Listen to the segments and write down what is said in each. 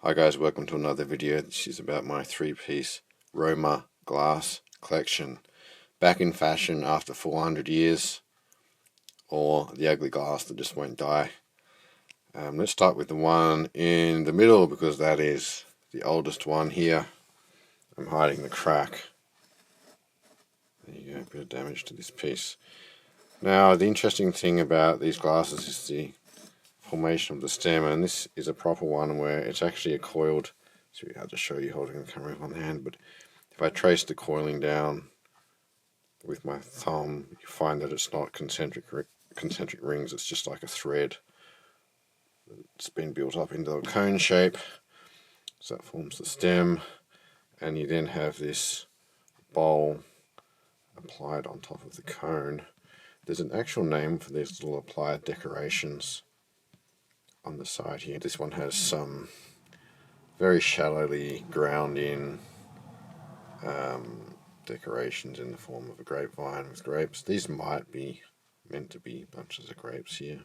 Hi guys, welcome to another video. This is about my three-piece Römer glass collection. Back in fashion after 400 years, or the ugly glass that just won't die. Let's start with the one in the middle because that is the oldest one here. I'm hiding the crack. There you go, a bit of damage to this piece. Now the interesting thing about these glasses is the formation of the stem, and this is a proper one where it's actually a coiled. It's really hard to show you holding the camera in one hand, but if I trace the coiling down with my thumb, you find that it's not concentric rings, it's just like a thread. It's been built up into a cone shape, so that forms the stem, and you then have this bowl applied on top of the cone. There's an actual name for these little applied decorations on the side here. This one has some very shallowly ground in decorations in the form of a grapevine with grapes. These might be meant to be bunches of grapes here.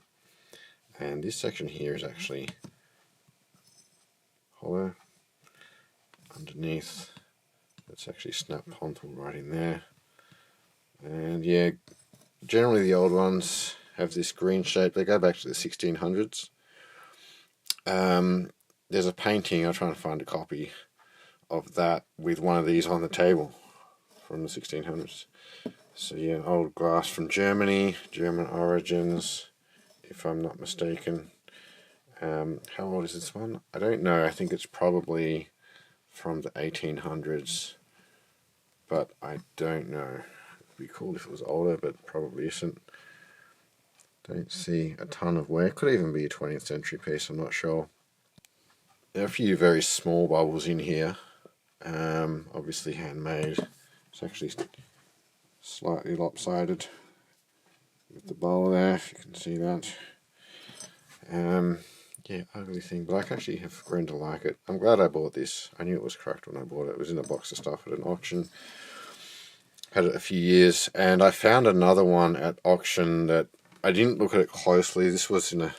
And this section here is actually hollow underneath. It's actually snap pontoon right in there. And yeah, generally the old ones have this green shape. They go back to the 1600s. There's a painting, I'll try and find a copy of that with one of these on the table from the 1600s. So yeah, an old glass from Germany, German origins, if I'm not mistaken. How old is this one? I don't know, I think it's probably from the 1800s, but I don't know. It'd be cool if it was older, but probably isn't. Don't see a ton of wear. Could even be a 20th century piece, I'm not sure. There are a few very small bubbles in here, obviously handmade. It's actually slightly lopsided with the bowl there, if you can see that. Yeah, ugly thing, but I actually have grown to like it. I'm glad I bought this. I knew it was cracked when I bought it. It was in a box of stuff at an auction. Had it a few years, and I found another one at auction that I didn't look at it closely. This was in a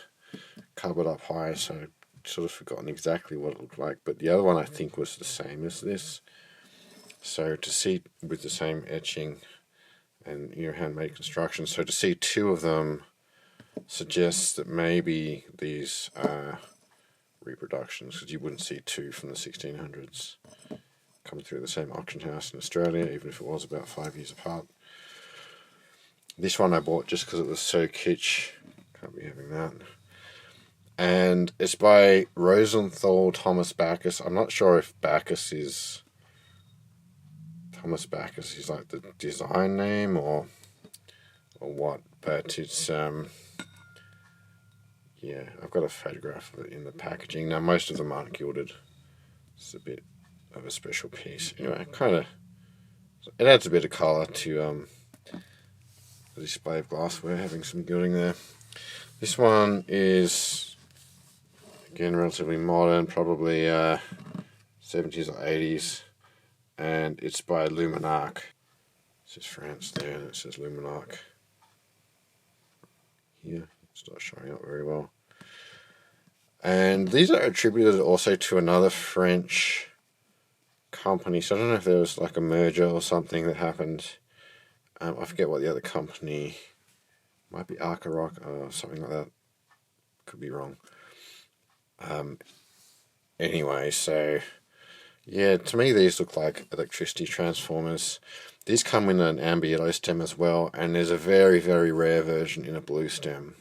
cupboard up high, so I'd sort of forgotten exactly what it looked like, but the other one I think was the same as this. So to see with the same etching and handmade construction, so to see two of them suggests that maybe these are reproductions, because you wouldn't see two from the 1600s coming through the same auction house in Australia, even if it was about 5 years apart. This one I bought just because it was so kitsch. Can't be having that. And it's by Rosenthal Thomas Bacchus. I'm not sure if Bacchus is Thomas Bacchus is like the design name or what, but it's yeah, I've got a photograph of it in the packaging. Now most of them aren't gilded. It's a bit of a special piece. Anyway, it adds a bit of colour to the display of glassware having some gilding there. This one is again relatively modern, probably 70s or 80s, and it's by Luminac. It says France there, and it says Luminac here. It's not showing up very well. And these are attributed also to another French company, so I don't know if there was like a merger or something that happened. I forget what the other company, might be Arcaroc or something like that. Could be wrong. Anyway, so yeah, to me these look like electricity transformers. These come in an amber yellow stem as well, and there's a very, very rare version in a blue stem,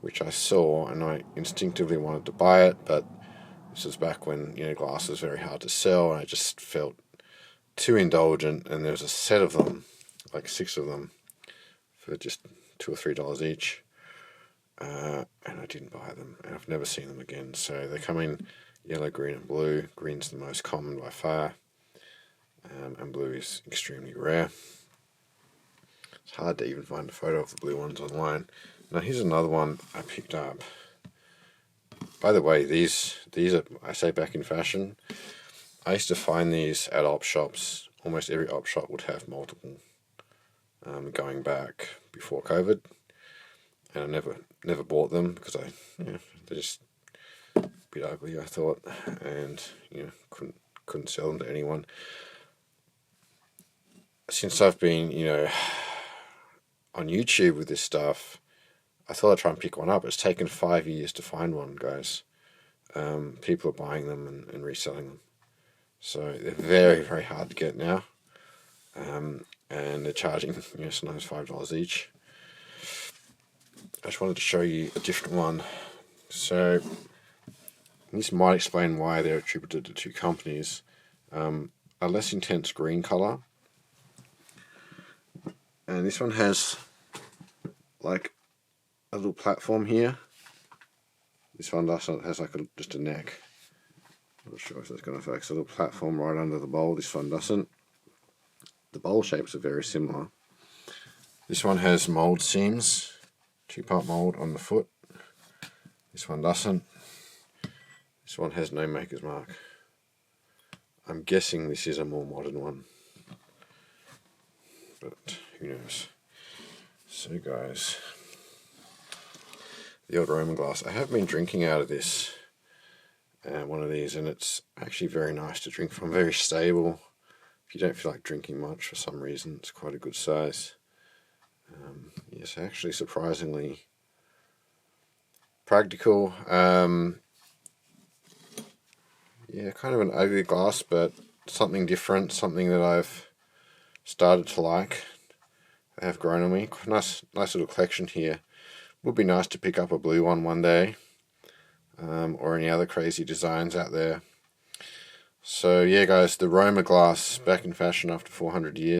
which I saw and I instinctively wanted to buy it, but this was back when glass was very hard to sell, and I just felt too indulgent, and there was a set of them, like 6 of them, for just $2 or $3 each, and I didn't buy them, and I've never seen them again. So they come in yellow, green and blue. Green's the most common by far, and blue is extremely rare. It's hard to even find a photo of the blue ones online. Now here's another one I picked up. By the way, these are, I say, back in fashion. I used to find these at op shops. Almost every op shop would have multiple, going back before COVID, and I never bought them because they're just bit ugly, I thought, and couldn't sell them to anyone. Since I've been on YouTube with this stuff, I thought I'd try and pick one up. It's taken 5 years to find one, guys. People are buying them and reselling them, so they're very, very hard to get now. And they're charging sometimes $5 each. I just wanted to show you a different one. So this might explain why they're attributed to two companies. A less intense green color, and this one has like a little platform here. This one doesn't. Has like just a neck. I'm not sure if that's going to focus. A little platform right under the bowl. This one doesn't. The bowl shapes are very similar. This one has mold seams, 2-part mold on the foot. This one doesn't. This one has no maker's mark. I'm guessing this is a more modern one, but who knows. So guys, the old Roman glass. I have been drinking out of this, one of these, and it's actually very nice to drink from. Very stable. If you don't feel like drinking much for some reason, it's quite a good size. Yes, actually surprisingly practical. Yeah, kind of an ugly glass, but something different, something that I've started to like. They have grown on me. Nice little collection here. Would be nice to pick up a blue one day, or any other crazy designs out there. So yeah, guys, the Römer glass back in fashion after 400 years.